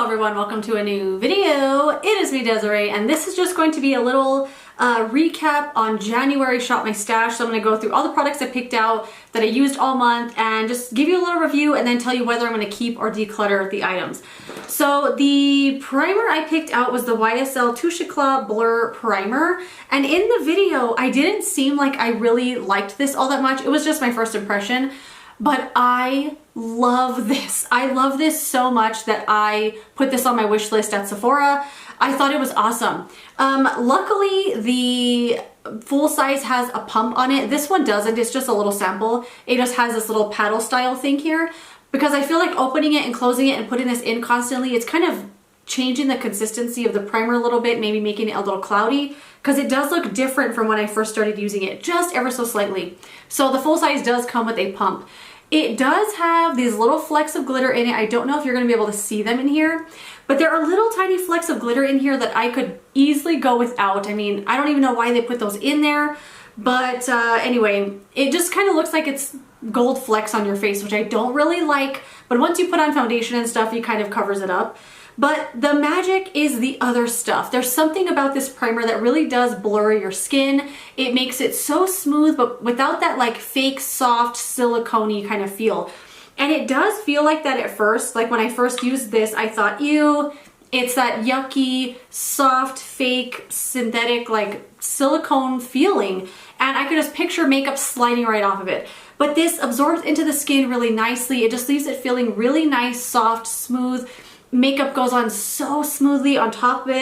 everyone, welcome to a new video. It is me, Desiree, and this is just going to be a little recap on January Shop My Stash. So I'm going to go through all the products I picked out that I used all month and just give you a little review and then tell you whether I'm going to keep or declutter the items. So the primer I picked out was the YSL Touche Eclat Blur Primer, and in the video I didn't seem like I really liked this all that much. It was just my first impression. But I love this. I love this so much that I put this on my wish list at Sephora. I thought it was awesome. Luckily, the full size has a pump on it. This one doesn't. It's just a little sample. It just has this little paddle style thing here. Because I feel like opening it and closing it and putting this in constantly, it's kind of changing the consistency of the primer a little bit, maybe making it a little cloudy, because it does look different from when I first started using it, just ever so slightly. So the full size does come with a pump. It does have these little flecks of glitter in it. I don't know if you're going to be able to see them in here, but there are little tiny flecks of glitter in here that I could easily go without. I mean, I don't even know why they put those in there, but anyway, it just kind of looks like it's gold flecks on your face, which I don't really like, but once you put on foundation and stuff, it kind of covers it up. But the magic is the other stuff. There's something about this primer that really does blur your skin. It makes it so smooth, but without that like fake, soft, silicone-y kind of feel. And it does feel like that at first. Like when I first used this, I thought, ew, it's that yucky, soft, fake, synthetic, like silicone feeling. And I could just picture makeup sliding right off of it. But this absorbs into the skin really nicely. It just leaves it feeling really nice, soft, smooth. Makeup goes on so smoothly on top of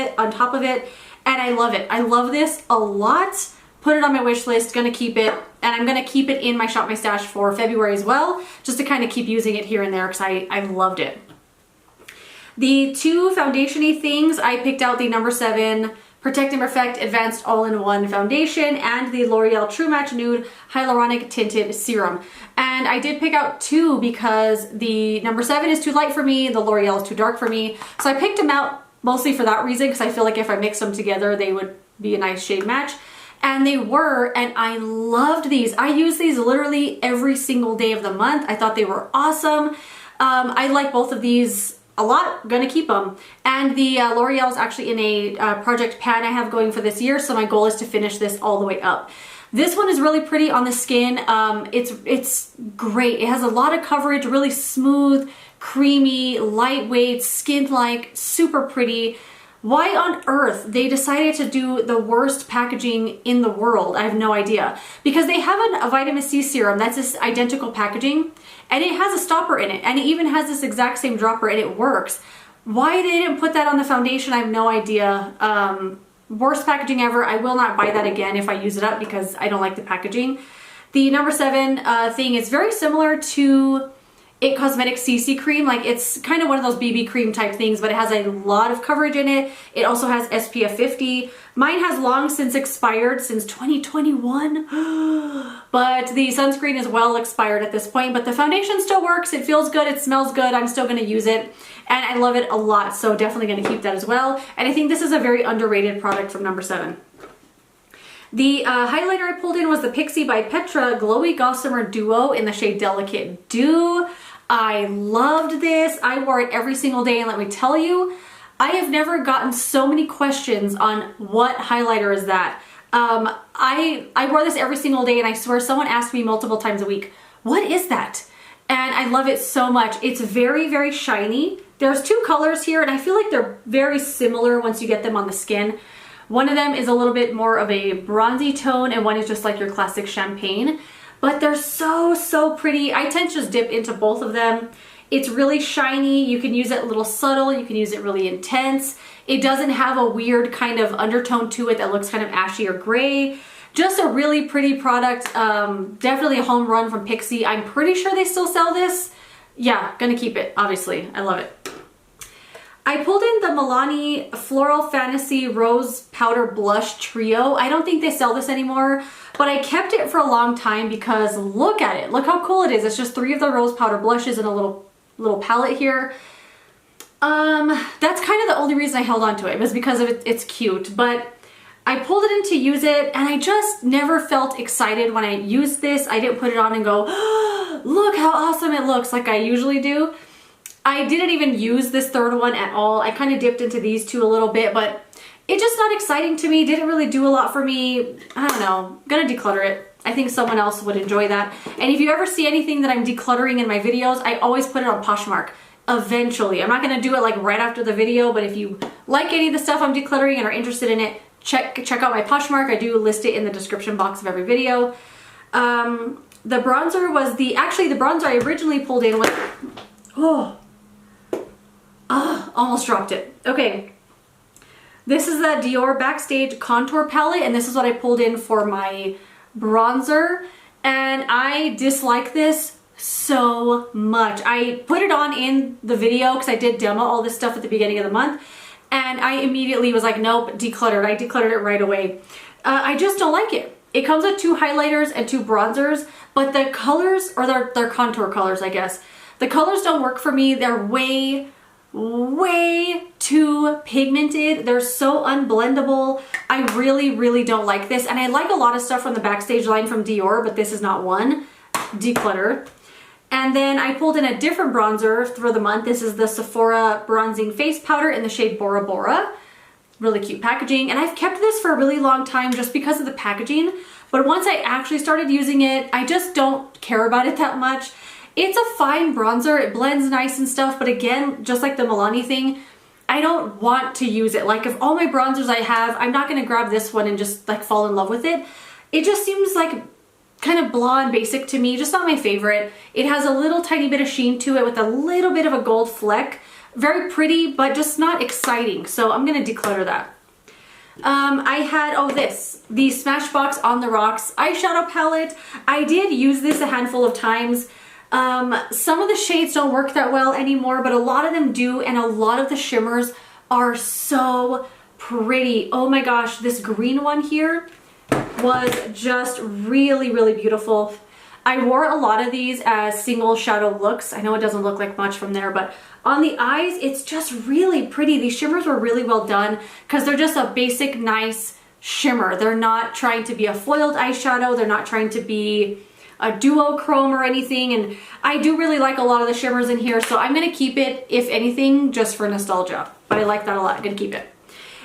it, and I love it. I love this a lot. Put it on my wish list, gonna keep it, and I'm gonna keep it in my Shop My Stash for February as well, just to kind of keep using it here and there because I loved it. The two foundation-y things, I picked out the number 7 Protect and Perfect Advanced All-in-One Foundation and the L'Oreal True Match Nude Hyaluronic Tinted Serum. And I did pick out two because the number 7 is too light for me, the L'Oreal is too dark for me. So I picked them out mostly for that reason because I feel like if I mixed them together, they would be a nice shade match. And they were, and I loved these. I use these literally every single day of the month. I thought they were awesome. I like both of these a lot, gonna keep them. And the L'Oreal is actually in a project pan I have going for this year, so my goal is to finish this all the way up. This one is really pretty on the skin. It's great. It has a lot of coverage, really smooth, creamy, lightweight, skin-like, super pretty. Why on earth they decided to do the worst packaging in the world, I have no idea. Because they have a vitamin C serum that's this identical packaging, and it has a stopper in it, and it even has this exact same dropper, and it works. Why they didn't put that on the foundation, I have no idea. Worst packaging ever. I will not buy that again if I use it up because I don't like the packaging. The number 7 thing is very similar to It Cosmetics CC cream. Like, it's kind of one of those BB cream type things, but it has a lot of coverage in it. It also has SPF 50. Mine has long since expired, since 2021. But the sunscreen is well expired at this point, but the foundation still works. It feels good, it smells good. I'm still gonna use it, and I love it a lot, so definitely gonna keep that as well. And I think this is a very underrated product from number 7. The highlighter I pulled in was the PIXI by Petra Glowy Gossamer Duo in the shade Delicate Dew. I loved this. I wore it every single day, and let me tell you, I have never gotten so many questions on what highlighter is that. I wore this every single day, and I swear someone asked me multiple times a week, what is that? And I love it so much. It's very, very shiny. There's two colors here, and I feel like they're very similar once you get them on the skin. One of them is a little bit more of a bronzy tone, and one is just like your classic champagne. But they're so, so pretty. I tend to just dip into both of them. It's really shiny. You can use it a little subtle. You can use it really intense. It doesn't have a weird kind of undertone to it that looks kind of ashy or gray. Just a really pretty product. Definitely a home run from PIXI. I'm pretty sure they still sell this. Yeah, gonna keep it, obviously. I love it. I pulled in the Milani Floral Fantasy Rose Powder Blush Trio. I don't think they sell this anymore, but I kept it for a long time because look at it. Look how cool it is. It's just 3 of the rose powder blushes in a little palette here. That's kind of the only reason I held on to it, was because of it's cute, but I pulled it in to use it, and I just never felt excited when I used this. I didn't put it on and go, oh, look how awesome it looks like I usually do. I didn't even use this third one at all. I kind of dipped into these two a little bit, but it's just not exciting to me. Didn't really do a lot for me. I don't know. I'm gonna declutter it. I think someone else would enjoy that. And if you ever see anything that I'm decluttering in my videos, I always put it on Poshmark. Eventually. I'm not gonna do it like right after the video, but if you like any of the stuff I'm decluttering and are interested in it, check out my Poshmark. I do list it in the description box of every video. The bronzer was the bronzer I originally pulled in was, almost dropped it. Okay. This is the Dior Backstage Contour Palette, and this is what I pulled in for my bronzer, and I dislike this so much. I put it on in the video because I did demo all this stuff at the beginning of the month, and I immediately was like, nope, decluttered. I decluttered it right away. I just don't like it. It comes with 2 highlighters and 2 bronzers, but the colors, or they're contour colors, I guess. The colors don't work for me. They're way too pigmented. They're so unblendable. I really don't like this. And I like a lot of stuff from the Backstage line from Dior, but this is not one. Declutter. And then I pulled in a different bronzer for the month. This is the Sephora Bronzing Face Powder in the shade Bora Bora. Really cute packaging. And I've kept this for a really long time just because of the packaging. But once I actually started using it, I just don't care about it that much. It's a fine bronzer. It blends nice and stuff. But again, just like the Milani thing, I don't want to use it. Like if all my bronzers I have, I'm not going to grab this one and just like fall in love with it. It just seems like kind of blah and basic to me. Just not my favorite. It has a little tiny bit of sheen to it with a little bit of a gold fleck. Very pretty, but just not exciting. So I'm going to declutter that. I had, the Smashbox On The Rocks eyeshadow palette. I did use this a handful of times. Some of the shades don't work that well anymore, but a lot of them do, and a lot of the shimmers are so pretty. Oh my gosh, this green one here was just really beautiful. I wore a lot of these as single shadow looks. I know it doesn't look like much from there, but on the eyes, it's just really pretty. These shimmers were really well done because they're just a basic, nice shimmer. They're not trying to be a foiled eyeshadow. They're not trying to be a duochrome or anything, and I do really like a lot of the shimmers in here, so I'm gonna keep it, if anything, just for nostalgia, but I like that a lot. I'm gonna keep it.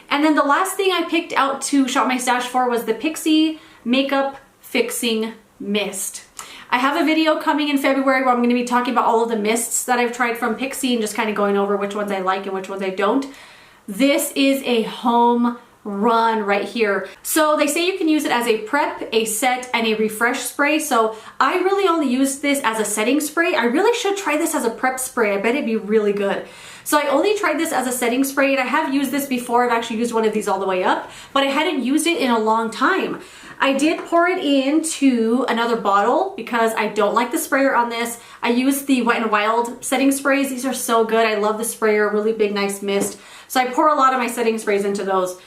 And then the last thing I picked out to shop my stash for was the PIXI Makeup Fixing Mist. I have a video coming in February where I'm going to be talking about all of the mists that I've tried from PIXI and just kind of going over which ones I like and which ones I don't. This is a home run right here. So they say you can use it as a prep, a set, and a refresh spray. So I really only used this as a setting spray. I really should try this as a prep spray. I bet it'd be really good. So I only tried this as a setting spray, and I have used this before. I've actually used one of these all the way up, but I hadn't used it in a long time. I did pour it into another bottle because I don't like the sprayer on this. I used the Wet n Wild setting sprays. These are so good. I love the sprayer, really big, nice mist. So I pour a lot of my setting sprays into those.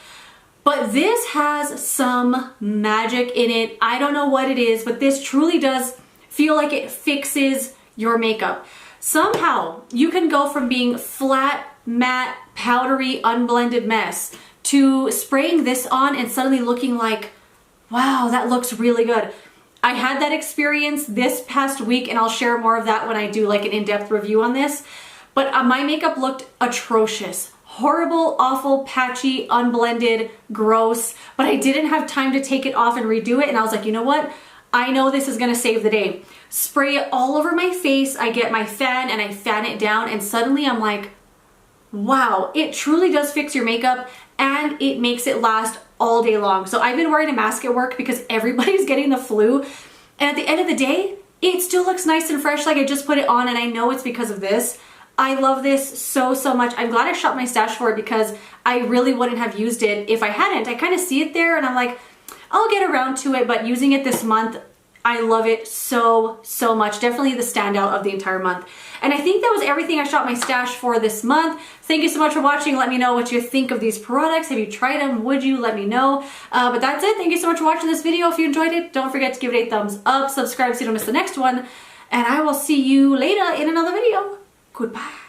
But this has some magic in it. I don't know what it is, but this truly does feel like it fixes your makeup. Somehow you can go from being flat, matte, powdery, unblended mess to spraying this on and suddenly looking like, wow, that looks really good. I had that experience this past week, and I'll share more of that when I do like an in-depth review on this. But my makeup looked atrocious. Horrible, awful, patchy, unblended, gross, but I didn't have time to take it off and redo it, and I was like, you know what? I know this is gonna save the day. Spray it all over my face, I get my fan and I fan it down, and suddenly I'm like, wow, it truly does fix your makeup and it makes it last all day long. So I've been wearing a mask at work because everybody's getting the flu, and at the end of the day, it still looks nice and fresh like I just put it on, and I know it's because of this. I love this so much. I'm glad I shopped my stash for it because I really wouldn't have used it if I hadn't. I kind of see it there and I'm like, I'll get around to it, but using it this month, I love it so much. Definitely the standout of the entire month. And I think that was everything I shopped my stash for this month. Thank you so much for watching. Let me know what you think of these products. Have you tried them? Would you? Let me know. But that's it. Thank you so much for watching this video. If you enjoyed it, don't forget to give it a thumbs up, subscribe so you don't miss the next one, and I will see you later in another video. Goodbye.